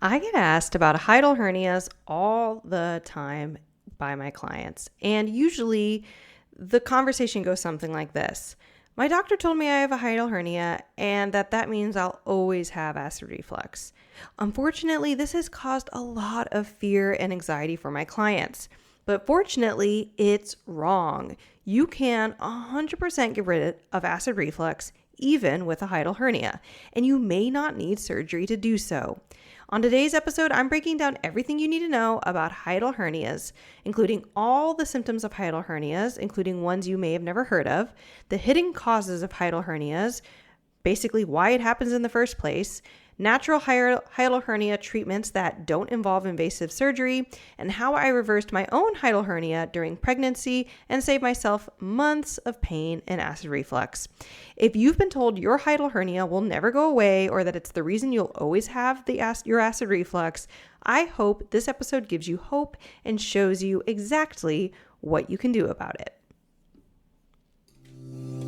I get asked about hiatal hernias all the time by my clients, and usually the conversation goes something like this. My doctor told me I have a hiatal hernia and that means I'll always have acid reflux. Unfortunately, this has caused a lot of fear and anxiety for my clients. But fortunately, it's wrong. You can 100% get rid of acid reflux even with a hiatal hernia, and you may not need surgery to do so. On today's episode, I'm breaking down everything you need to know about hiatal hernias, including all the symptoms of hiatal hernias, including ones you may have never heard of, the hidden causes of hiatal hernias, basically why it happens in the first place, natural hiatal hernia treatments that don't involve invasive surgery, and how I reversed my own hiatal hernia during pregnancy and saved myself months of pain and acid reflux. If you've been told your hiatal hernia will never go away or that it's the reason you'll always have your acid reflux, I hope this episode gives you hope and shows you exactly what you can do about it.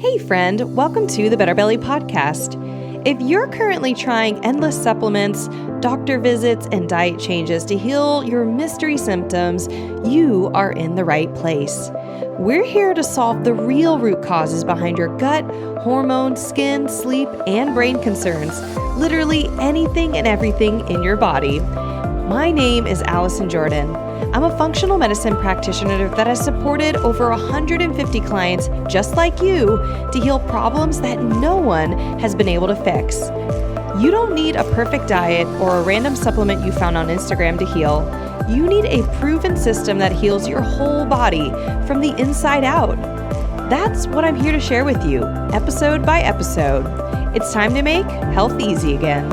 Hey friend, welcome to the Better Belly Podcast. If you're currently trying endless supplements, doctor visits, and diet changes to heal your mystery symptoms, you are in the right place. We're here to solve the real root causes behind your gut, hormones, skin, sleep, and brain concerns. Literally anything and everything in your body. My name is Allison Jordan. I'm a functional medicine practitioner that has supported over 150 clients just like you to heal problems that no one has been able to fix. You don't need a perfect diet or a random supplement you found on Instagram to heal. You need a proven system that heals your whole body from the inside out. That's what I'm here to share with you, episode by episode. It's time to make health easy again.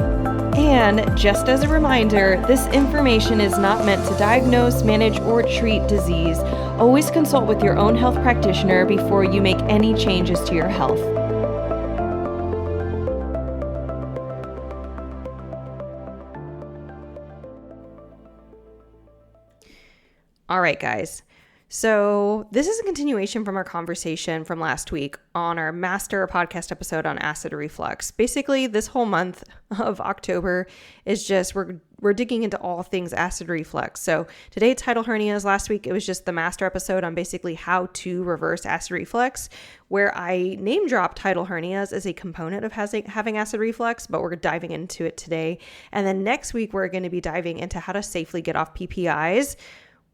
And just as a reminder, this information is not meant to diagnose, manage, or treat disease. Always consult with your own health practitioner before you make any changes to your health. All right, guys. So this is a continuation from our conversation from last week on our master podcast episode on acid reflux. Basically, this whole month of October is just, we're digging into all things acid reflux. So today it's hiatal hernias. Last week, it was just the master episode on basically how to reverse acid reflux, where I name dropped hiatal hernias as a component of having acid reflux, but we're diving into it today. And then next week, we're going to be diving into how to safely get off PPIs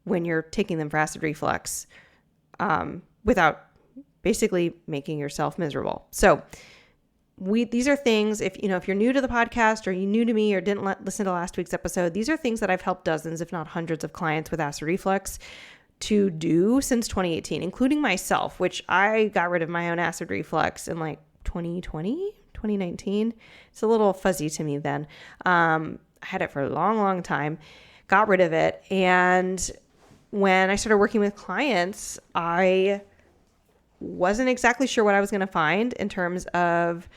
when you're taking them for acid reflux, without basically making yourself miserable. So these are things, if you're new to the podcast or you're new to me or didn't listen to last week's episode, these are things that I've helped dozens, if not hundreds of clients with acid reflux to do since 2018, including myself, which I got rid of my own acid reflux in like 2019. It's a little fuzzy to me then. I had it for a long, long time, got rid of it. And when I started working with clients, I wasn't exactly sure what I was going to find in terms of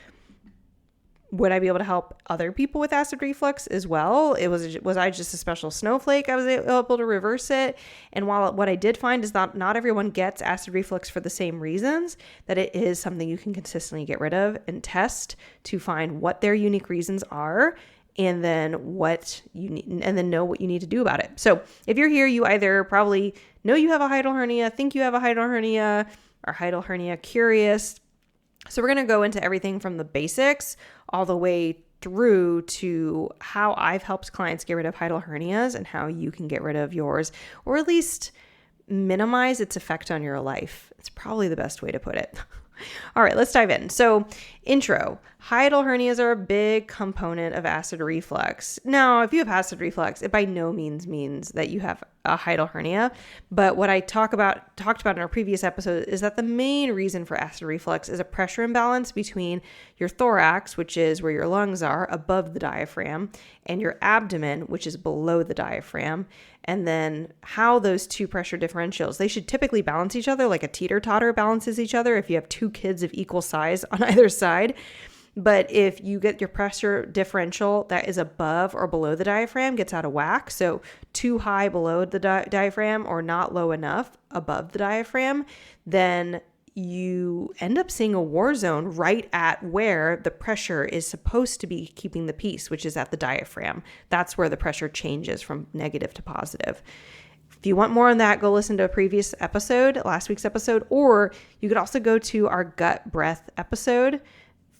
would I be able to help other people with acid reflux as well? Was I just a special snowflake? I was able to reverse it. And while what I did find is that not everyone gets acid reflux for the same reasons, that it is something you can consistently get rid of and test to find what their unique reasons are, and then what you need, and then know what you need to do about it. So if you're here, you either probably know you have a hiatal hernia, think you have a hiatal hernia, or hiatal hernia curious. So we're going to go into everything from the basics all the way through to how I've helped clients get rid of hiatal hernias and how you can get rid of yours, or at least minimize its effect on your life. It's probably the best way to put it. All right, let's dive in. So, intro. Hiatal hernias are a big component of acid reflux. Now, if you have acid reflux, it by no means means that you have a hiatal hernia. But what I talked about in our previous episode is that the main reason for acid reflux is a pressure imbalance between your thorax, which is where your lungs are, above the diaphragm, and your abdomen, which is below the diaphragm. And then how those two pressure differentials, they should typically balance each other like a teeter-totter balances each other if you have two kids of equal size on either side. But if you get your pressure differential that is above or below the diaphragm gets out of whack, so too high below the diaphragm or not low enough above the diaphragm, then you end up seeing a war zone right at where the pressure is supposed to be keeping the peace, which is at the diaphragm. That's where the pressure changes from negative to positive. If you want more on that, go listen to a previous episode, last week's episode, or you could also go to our gut breath episode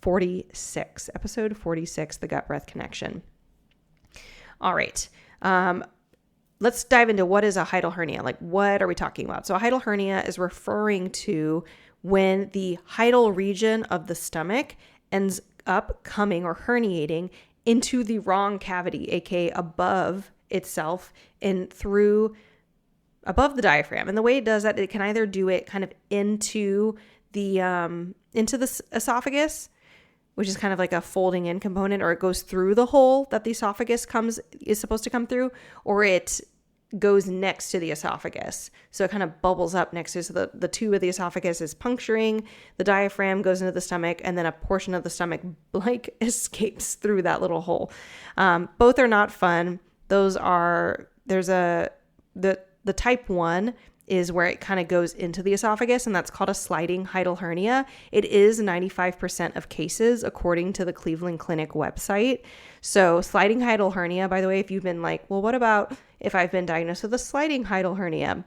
46, the gut breath connection. All right. Let's dive into what is a hiatal hernia. Like, what are we talking about? So a hiatal hernia is referring to when the hiatal region of the stomach ends up coming or herniating into the wrong cavity, aka above itself and through above the diaphragm. And the way it does that, it can either do it kind of into the esophagus, which is kind of like a folding in component, or it goes through the hole that the esophagus is supposed to come through, or it goes next to the esophagus. So it kind of bubbles up next to, so the tube of the esophagus is puncturing, the diaphragm goes into the stomach, and then a portion of the stomach like escapes through that little hole. Both are not fun. The type 1 is where it kind of goes into the esophagus, and that's called a sliding hiatal hernia. It is 95% of cases, according to the Cleveland Clinic website. So sliding hiatal hernia, by the way, if you've been like, well, what about if I've been diagnosed with a sliding hiatal hernia?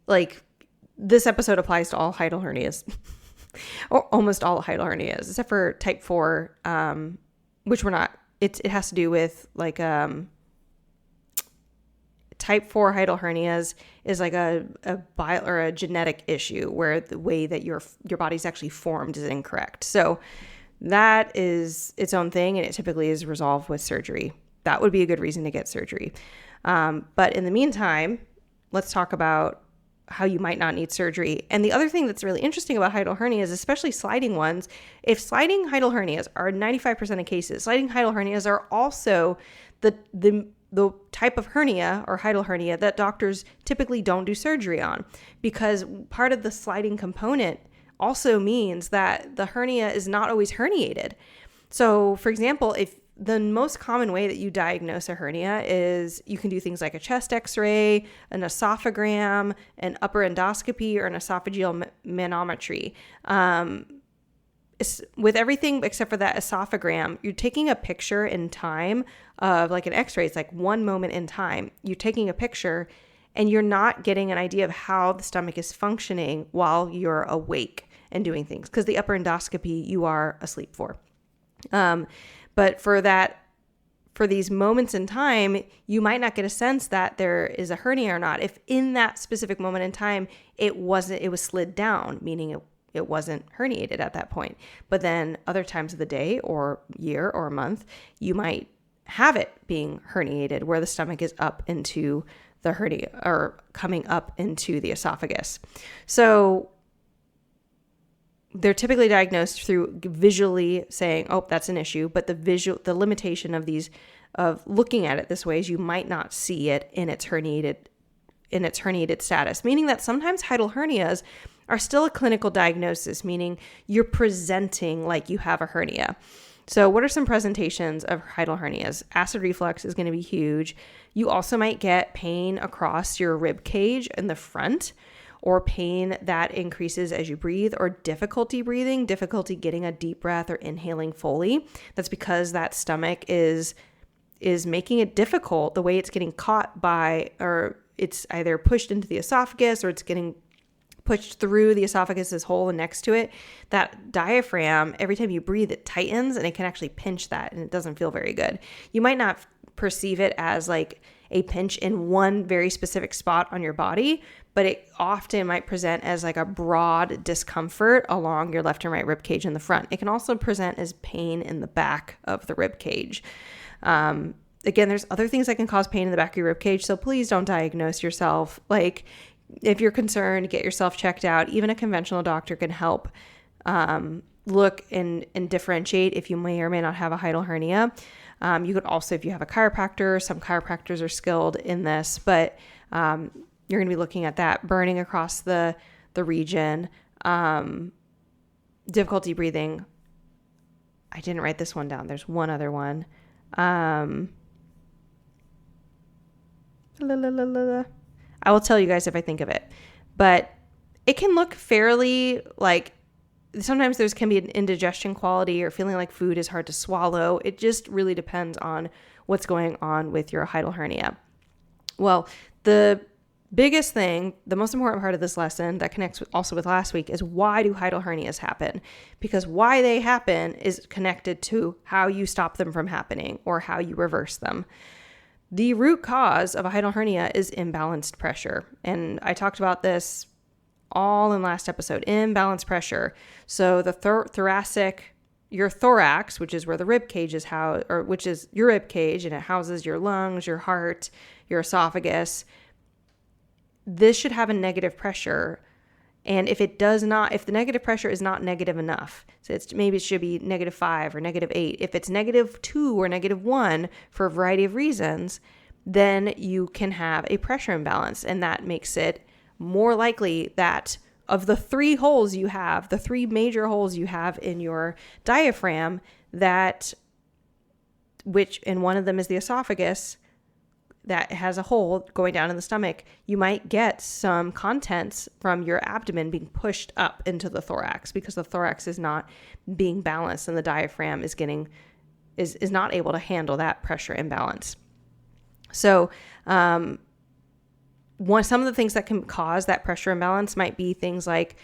Like, this episode applies to all hiatal hernias, or almost all hiatal hernias, except for type 4, which we're not. It has to do with like type 4 hiatal hernias is like a genetic issue where the way that your body's actually formed is incorrect. So that is its own thing, and it typically is resolved with surgery. That would be a good reason to get surgery. But in the meantime, let's talk about how you might not need surgery. And the other thing that's really interesting about hiatal hernias, especially sliding ones, if sliding hiatal hernias are 95% of cases, sliding hiatal hernias are also the type of hernia or hiatal hernia that doctors typically don't do surgery on, because part of the sliding component also means that the hernia is not always herniated. So for example, if the most common way that you diagnose a hernia is you can do things like a chest x-ray, an esophagram, an upper endoscopy, or an esophageal manometry. With everything except for that esophagram, you're taking a picture in time of like an x-ray. It's like one moment in time. You're taking a picture and you're not getting an idea of how the stomach is functioning while you're awake and doing things, because the upper endoscopy you are asleep for. But for these moments in time, you might not get a sense that there is a hernia or not. If in that specific moment in time, it was slid down, meaning it wasn't herniated at that point. But then other times of the day or year or month, you might have it being herniated where the stomach is up into the hernia or coming up into the esophagus. So they're typically diagnosed through visually saying, oh, that's an issue. But the limitation of looking at it this way is you might not see it in its herniated status, meaning that sometimes hiatal hernias are still a clinical diagnosis, meaning you're presenting like you have a hernia. So what are some presentations of hiatal hernias? Acid reflux is going to be huge. You also might get pain across your rib cage in the front, or pain that increases as you breathe, or difficulty breathing, difficulty getting a deep breath or inhaling fully. That's because that stomach is making it difficult. The way it's getting caught by, or it's either pushed into the esophagus or it's getting pushed through the esophagus' hole and next to it. That diaphragm, every time you breathe, it tightens and it can actually pinch that, and it doesn't feel very good. You might not perceive it as like a pinch in one very specific spot on your body, but it often might present as like a broad discomfort along your left and right rib cage in the front. It can also present as pain in the back of the rib cage. Again, there's other things that can cause pain in the back of your rib cage, so please don't diagnose yourself. Like, if you're concerned, get yourself checked out. Even a conventional doctor can help look and differentiate if you may or may not have a hiatal hernia. You could also, if you have a chiropractor, some chiropractors are skilled in this, but you're going to be looking at that burning across the region, difficulty breathing. I didn't write this one down. There's one other one. I will tell you guys if I think of it. But it can look fairly like, sometimes there's can be an indigestion quality or feeling like food is hard to swallow. It just really depends on what's going on with your hiatal hernia. Well, the biggest thing, the most important part of this lesson that connects also with last week is, why do hiatal hernias happen? Because why they happen is connected to how you stop them from happening or how you reverse them. The root cause of a hiatal hernia is imbalanced pressure. And I talked about this all in last episode, imbalanced pressure. So the thoracic, your thorax, which is where the rib cage is housed, or which is your rib cage, and it houses your lungs, your heart, your esophagus. This should have a negative pressure. And if it does not, if the negative pressure is not negative enough, so maybe it should be -5 or -8. If it's -2 or -1 for a variety of reasons, then you can have a pressure imbalance. And that makes it more likely that of the 3 holes you have, the 3 major holes you have in your diaphragm, and one of them is the esophagus, that has a hole going down in the stomach, you might get some contents from your abdomen being pushed up into the thorax because the thorax is not being balanced and the diaphragm is not able to handle that pressure imbalance. So, some of the things that can cause that pressure imbalance might be things like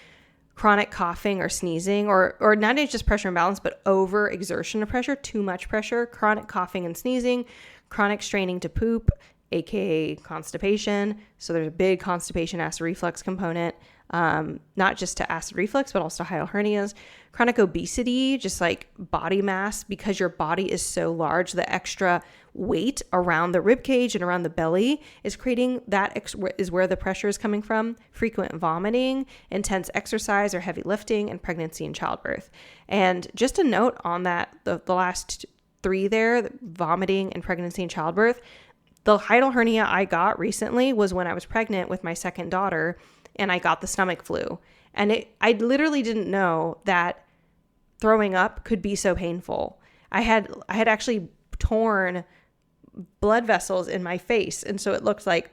chronic coughing or sneezing, or not just pressure imbalance, but over exertion of pressure, too much pressure, chronic coughing and sneezing, chronic straining to poop, aka constipation. So there's a big constipation acid reflux component, not just to acid reflux, but also hiatal hernias, chronic obesity, just like body mass, because your body is so large, the extra weight around the rib cage and around the belly is creating that is where the pressure is coming from. Frequent vomiting, intense exercise or heavy lifting, and pregnancy and childbirth. And just a note on that, the last 3 there, vomiting and pregnancy and childbirth, the hiatal hernia I got recently was when I was pregnant with my second daughter and I got the stomach flu. And I literally didn't know that throwing up could be so painful. I had actually torn blood vessels in my face. And so it looked like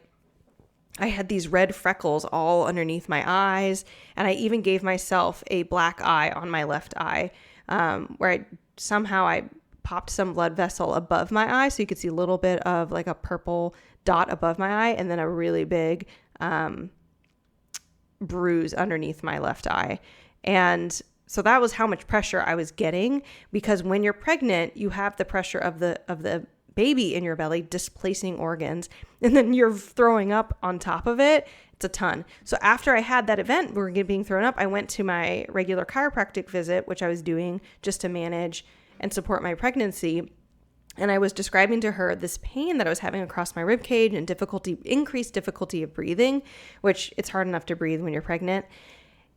I had these red freckles all underneath my eyes. And I even gave myself a black eye on my left eye, where I popped some blood vessel above my eye. So you could see a little bit of like a purple dot above my eye, and then a really big bruise underneath my left eye. And so that was how much pressure I was getting, because when you're pregnant, you have the pressure of the baby in your belly displacing organs, and then you're throwing up on top of it. It's a ton. So after I had that event where we're being thrown up, I went to my regular chiropractic visit, which I was doing just to manage and support my pregnancy. And I was describing to her this pain that I was having across my rib cage and increased difficulty of breathing, which it's hard enough to breathe when you're pregnant.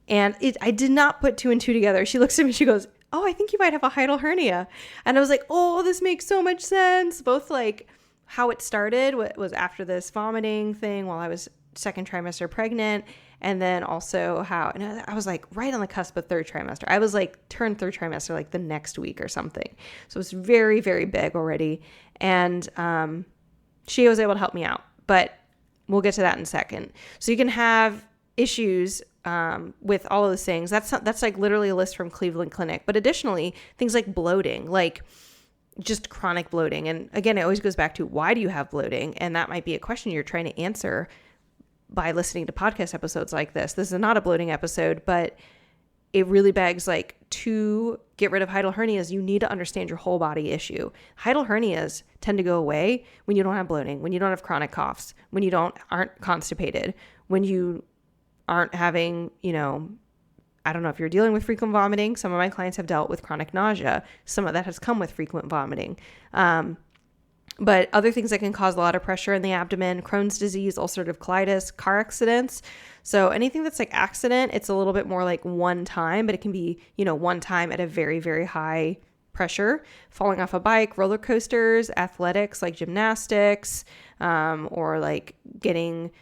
And I did not put 2 and 2 together. She looks at me, she goes, "Oh, I think you might have a hiatal hernia." And I was like, "Oh, this makes so much sense." Both like how it started was after this vomiting thing while I was 2nd trimester pregnant. And then also and I was like right on the cusp of 3rd trimester. I was like turned 3rd trimester like the next week or something. So it was very, very big already. And she was able to help me out, but we'll get to that in a second. So you can have issues with all of those things. That's like literally a list from Cleveland Clinic. But additionally, things like bloating, like just chronic bloating. And again, it always goes back to, why do you have bloating? And that might be a question you're trying to answer by listening to podcast episodes like this. This is not a bloating episode, but it really begs, like, to get rid of hiatal hernias, you need to understand your whole body issue. Hiatal hernias tend to go away when you don't have bloating, when you don't have chronic coughs, when you aren't constipated, when you aren't having, I don't know if you're dealing with frequent vomiting. Some of my clients have dealt with chronic nausea. Some of that has come with frequent vomiting. But other things that can cause a lot of pressure in the abdomen: Crohn's disease, ulcerative colitis, car accidents. So anything that's like accident, it's a little bit more like one time, but it can be, one time at a very, very high pressure. Falling off a bike, roller coasters, athletics like gymnastics, or like getting,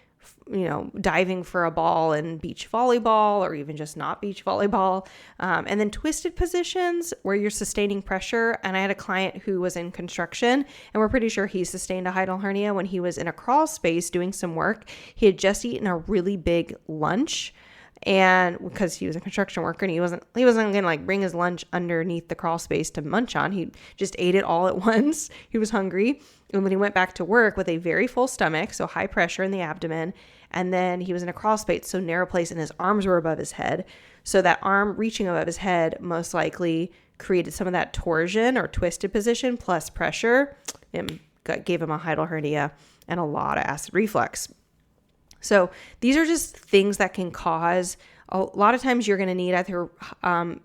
diving for a ball in beach volleyball, or even just not beach volleyball. And then twisted positions where you're sustaining pressure. And I had a client who was in construction, and we're pretty sure he sustained a hiatal hernia when he was in a crawl space doing some work. He had just eaten a really big lunch, And because he was a construction worker and he wasn't going to like bring his lunch underneath the crawl space to munch on. He just ate it all at once. He was hungry. And when he went back to work with a very full stomach, so high pressure in the abdomen, and then he was in a crawl space, so narrow place, and his arms were above his head. So that arm reaching above his head most likely created some of that torsion or twisted position plus pressure and gave him a hiatal hernia and a lot of acid reflux. So these are just things that can cause, a lot of times you're going to need either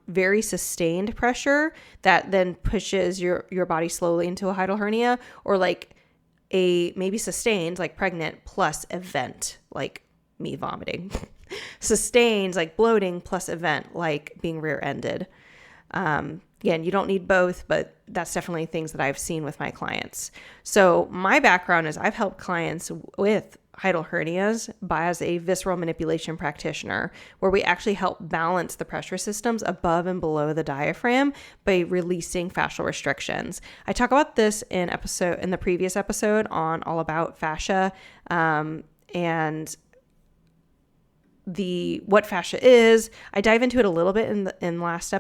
very sustained pressure that then pushes your body slowly into a hiatal hernia, or like a maybe sustained, like pregnant plus event, like me vomiting. Sustained, like bloating plus event, like being rear-ended. Again, you don't need both, but that's definitely things that I've seen with my clients. So my background is I've helped clients with hiatal hernias as a visceral manipulation practitioner, where we actually help balance the pressure systems above and below the diaphragm by releasing fascial restrictions. I talk about this in the previous episode on all about fascia, and what fascia is. I dive into it a little bit in last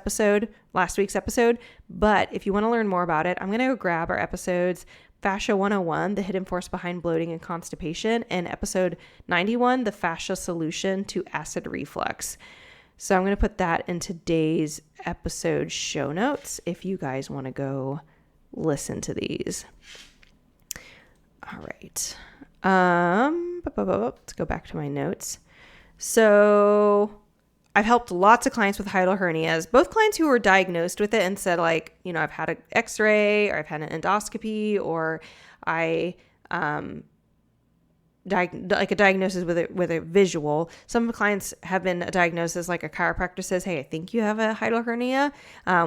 week's episode, but if you want to learn more about it, I'm going to go grab our episodes Fascia 101, the hidden force behind bloating and constipation, and episode 91, the fascia solution to acid reflux. So I'm going to put that in today's episode show notes if you guys want to go listen to these. All right. Let's go back to my notes. So I've helped lots of clients with hiatal hernias, both clients who were diagnosed with it and said like, I've had an x-ray or I've had an endoscopy, or I like a diagnosis with a visual. Some clients have been diagnosed as like a chiropractor says, hey, I think you have a hiatal hernia.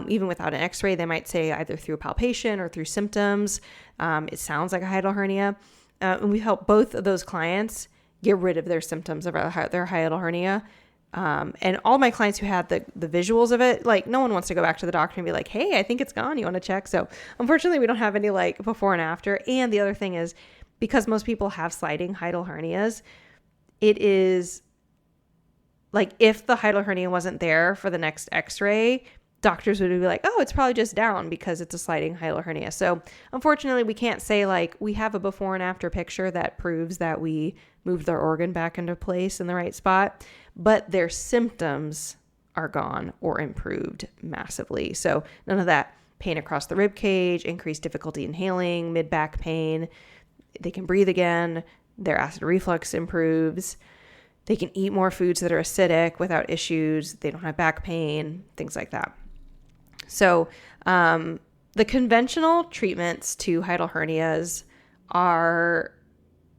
Even without an x-ray, they might say either through palpation or through symptoms, it sounds like a hiatal hernia. And we help both of those clients get rid of their symptoms of their hiatal hernia. And all my clients who had the visuals of it, like no one wants to go back to the doctor and be like, hey, I think it's gone. You want to check? So unfortunately, we don't have any like before and after. And the other thing is, because most people have sliding hiatal hernias, it is like if the hiatal hernia wasn't there for the next x-ray, doctors would be like, oh, it's probably just down because it's a sliding hiatal hernia. So unfortunately, we can't say like we have a before and after picture that proves that we moved their organ back into place in the right spot, but their symptoms are gone or improved massively. So none of that pain across the rib cage, increased difficulty inhaling, mid-back pain. They can breathe again. Their acid reflux improves. They can eat more foods that are acidic without issues. They don't have back pain, things like that. So the conventional treatments to hiatal hernias are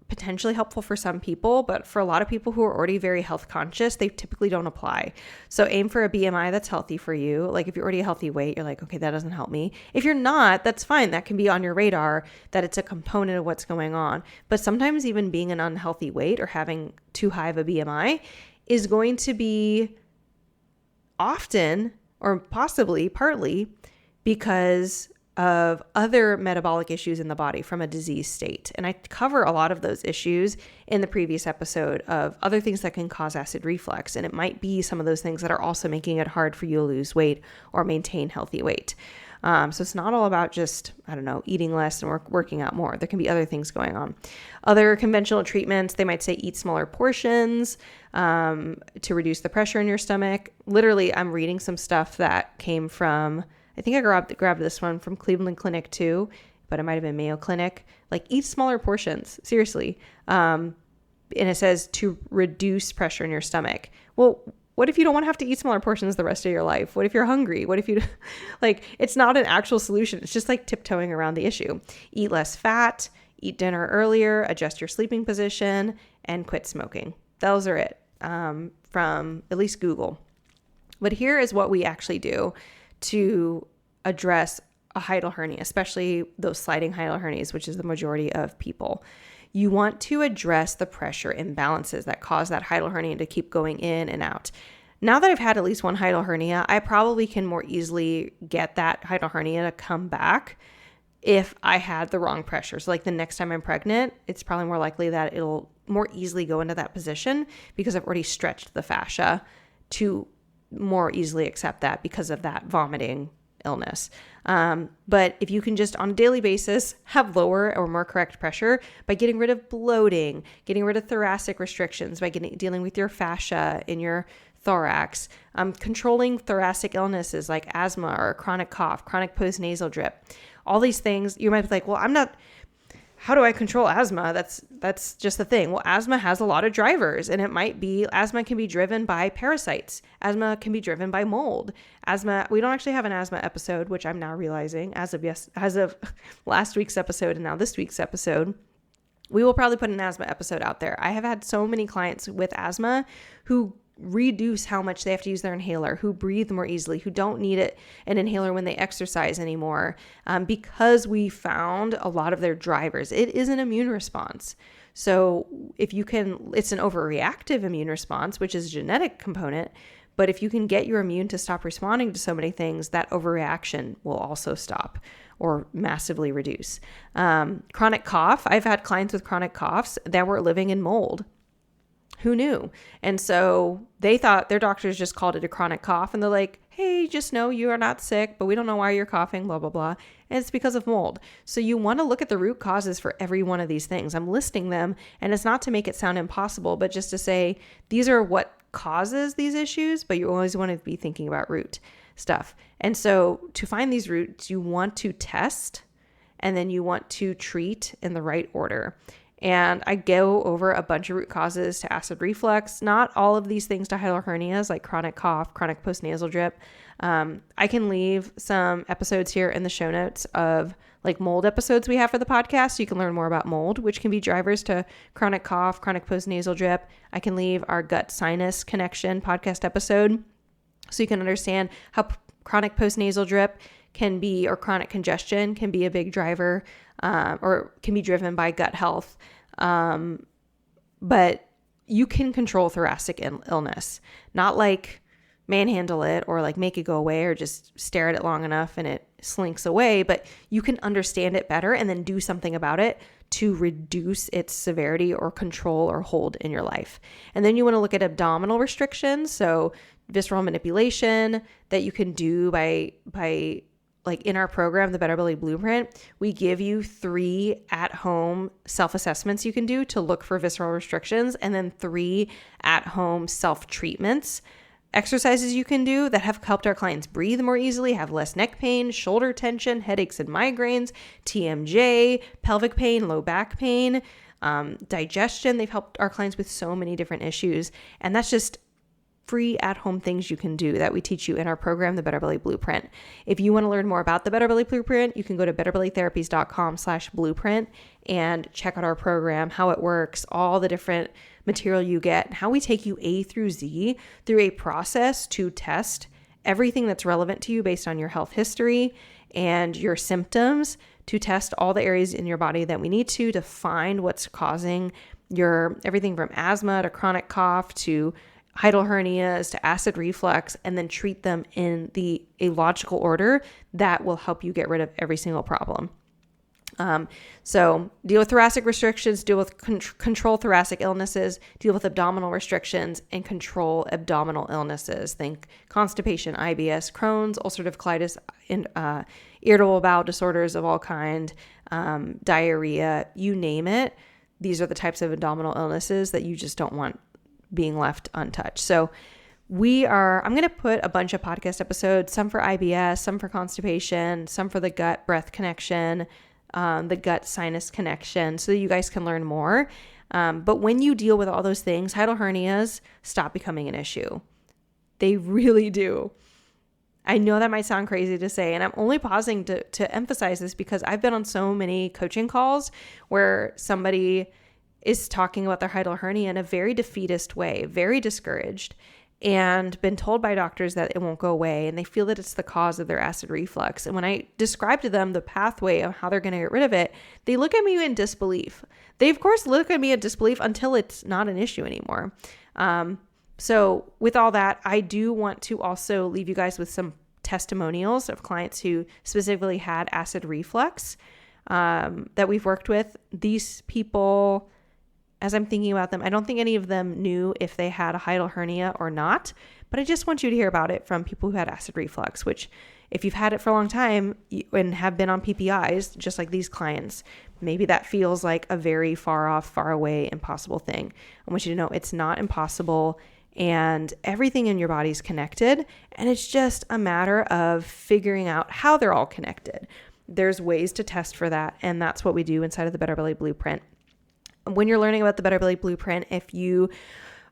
potentially helpful for some people, but for a lot of people who are already very health conscious, they typically don't apply. So aim for a BMI that's healthy for you. Like if you're already a healthy weight, you're like, okay, that doesn't help me. If you're not, that's fine. That can be on your radar, that it's a component of what's going on. But sometimes even being an unhealthy weight or having too high of a BMI is going to be often or possibly partly because of other metabolic issues in the body from a disease state. And I cover a lot of those issues in the previous episode of other things that can cause acid reflux. And it might be some of those things that are also making it hard for you to lose weight or maintain healthy weight. So it's not all about just, eating less and working out more. There can be other things going on. Other conventional treatments, they might say eat smaller portions to reduce the pressure in your stomach. Literally, I'm reading some stuff that came from, I think I grabbed this one from Cleveland Clinic too, but it might have been Mayo Clinic. Like eat smaller portions, seriously. And it says to reduce pressure in your stomach. Well, what if you don't want to have to eat smaller portions the rest of your life? What if you're hungry? What if you it's not an actual solution. It's just like tiptoeing around the issue. Eat less fat, eat dinner earlier, adjust your sleeping position, and quit smoking. Those are it from at least Google. But here is what we actually do to address a hiatal hernia, especially those sliding hiatal hernias, which is the majority of people. You want to address the pressure imbalances that cause that hiatal hernia to keep going in and out. Now that I've had at least one hiatal hernia, I probably can more easily get that hiatal hernia to come back if I had the wrong pressure. So like the next time I'm pregnant, it's probably more likely that it'll more easily go into that position because I've already stretched the fascia to more easily accept that because of that vomiting illness. But if you can just on a daily basis have lower or more correct pressure by getting rid of bloating, getting rid of thoracic restrictions, by dealing with your fascia in your thorax, controlling thoracic illnesses like asthma or chronic cough, chronic postnasal drip, all these things, you might be like, well, how do I control asthma? That's just the thing. Well, asthma has a lot of drivers, and asthma can be driven by parasites. Asthma can be driven by mold. We don't actually have an asthma episode, which I'm now realizing as of last week's episode and now this week's episode. We will probably put an asthma episode out there. I have had so many clients with asthma who reduce how much they have to use their inhaler, who breathe more easily, who don't need an inhaler when they exercise anymore, because we found a lot of their drivers. It is an immune response. So it's an overreactive immune response, which is a genetic component. But if you can get your immune to stop responding to so many things, that overreaction will also stop or massively reduce. Chronic cough. I've had clients with chronic coughs that were living in mold. Who knew? And so they thought their doctors just called it a chronic cough. And they're like, hey, just know you are not sick, but we don't know why you're coughing, blah, blah, blah. And it's because of mold. So you want to look at the root causes for every one of these things. I'm listing them, and it's not to make it sound impossible, but just to say these are what causes these issues, but you always want to be thinking about root stuff. And so to find these roots, you want to test, and then you want to treat in the right order. And I go over a bunch of root causes to acid reflux, not all of these things to hiatal hernias like chronic cough, chronic postnasal drip. I can leave some episodes here in the show notes of like mold episodes we have for the podcast. So you can learn more about mold, which can be drivers to chronic cough, chronic postnasal drip. I can leave our gut sinus connection podcast episode so you can understand how chronic postnasal drip can be, or chronic congestion can be a big driver, or can be driven by gut health. But you can control thoracic illness, not like manhandle it or like make it go away or just stare at it long enough and it slinks away, but you can understand it better and then do something about it to reduce its severity or control or hold in your life. And then you want to look at abdominal restrictions. So visceral manipulation that you can do by like in our program, the Better Belly Blueprint, we give you 3 at-home self-assessments you can do to look for visceral restrictions, and then 3 at-home self-treatments, exercises you can do that have helped our clients breathe more easily, have less neck pain, shoulder tension, headaches and migraines, TMJ, pelvic pain, low back pain, digestion. They've helped our clients with so many different issues, and that's just free at-home things you can do that we teach you in our program, the Better Belly Blueprint. If you want to learn more about the Better Belly Blueprint, you can go to betterbellytherapies.com/blueprint and check out our program, how it works, all the different material you get, how we take you A through Z through a process to test everything that's relevant to you based on your health history and your symptoms, to test all the areas in your body that we need to find what's causing your everything from asthma to chronic cough to Hiatal hernias to acid reflux, and then treat them in a logical order that will help you get rid of every single problem. So deal with thoracic restrictions, deal with control thoracic illnesses, deal with abdominal restrictions, and control abdominal illnesses. Think constipation, IBS, Crohn's, ulcerative colitis, and irritable bowel disorders of all kind, diarrhea, you name it. These are the types of abdominal illnesses that you just don't want being left untouched. So I'm going to put a bunch of podcast episodes, some for IBS, some for constipation, some for the gut breath connection, the gut sinus connection, so that you guys can learn more. But when you deal with all those things, hiatal hernias stop becoming an issue. They really do. I know that might sound crazy to say, and I'm only pausing to emphasize this because I've been on so many coaching calls where somebody is talking about their hiatal hernia in a very defeatist way, very discouraged, and been told by doctors that it won't go away, and they feel that it's the cause of their acid reflux. And when I describe to them the pathway of how they're going to get rid of it, they look at me in disbelief. They, of course, look at me in disbelief until it's not an issue anymore. So with all that, I do want to also leave you guys with some testimonials of clients who specifically had acid reflux that we've worked with. These people as I'm thinking about them, I don't think any of them knew if they had a hiatal hernia or not, but I just want you to hear about it from people who had acid reflux, which if you've had it for a long time and have been on PPIs, just like these clients, maybe that feels like a very far off, far away, impossible thing. I want you to know it's not impossible, and everything in your body is connected, and it's just a matter of figuring out how they're all connected. There's ways to test for that, and that's what we do inside of the Better Belly Blueprint. When you're learning about the Better Belly Blueprint, if you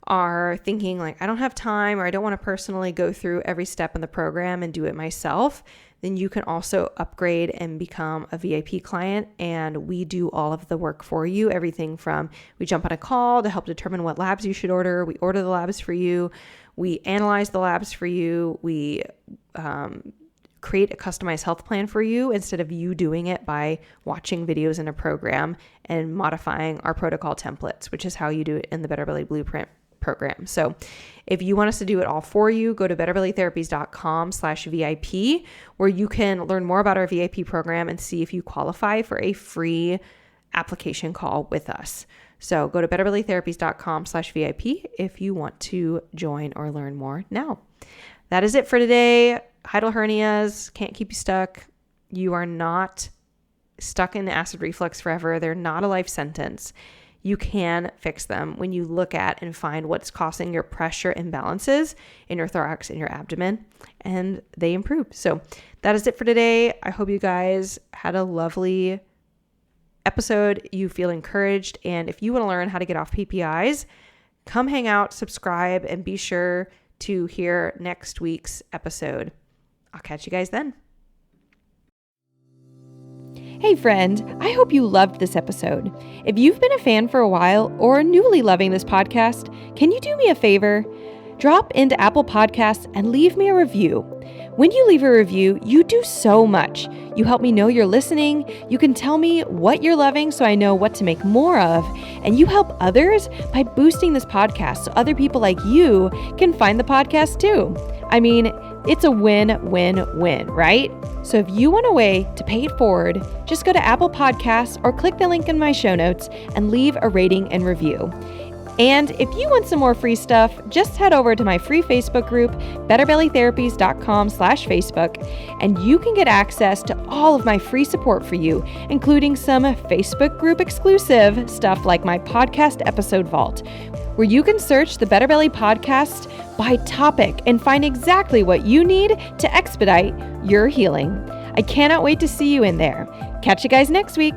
are thinking like, I don't have time, or I don't want to personally go through every step in the program and do it myself, then you can also upgrade and become a VIP client, and we do all of the work for you. Everything from we jump on a call to help determine what labs you should order. We order the labs for you. We analyze the labs for you. We create a customized health plan for you instead of you doing it by watching videos in a program and modifying our protocol templates, which is how you do it in the Better Belly Blueprint program. So if you want us to do it all for you, go to betterbellytherapies.com/VIP, where you can learn more about our VIP program and see if you qualify for a free application call with us. So go to betterbellytherapies.com/VIP if you want to join or learn more now. That is it for today. Hiatal hernias can't keep you stuck. You are not stuck in acid reflux forever. They're not a life sentence. You can fix them when you look at and find what's causing your pressure imbalances in your thorax and your abdomen, and they improve. So that is it for today. I hope you guys had a lovely episode. You feel encouraged. And if you want to learn how to get off PPIs, come hang out, subscribe, and be sure to hear next week's episode. I'll catch you guys then. Hey friend, I hope you loved this episode. If you've been a fan for a while or are newly loving this podcast, can you do me a favor? Drop into Apple Podcasts and leave me a review. When you leave a review, you do so much. You help me know you're listening, you can tell me what you're loving so I know what to make more of, and you help others by boosting this podcast so other people like you can find the podcast too. I mean, it's a win-win-win, right? So if you want a way to pay it forward, just go to Apple Podcasts or click the link in my show notes and leave a rating and review. And if you want some more free stuff, just head over to my free Facebook group, betterbellytherapies.com/Facebook, and you can get access to all of my free support for you, including some Facebook group exclusive stuff like my podcast episode vault, where you can search the Better Belly podcast by topic and find exactly what you need to expedite your healing. I cannot wait to see you in there. Catch you guys next week.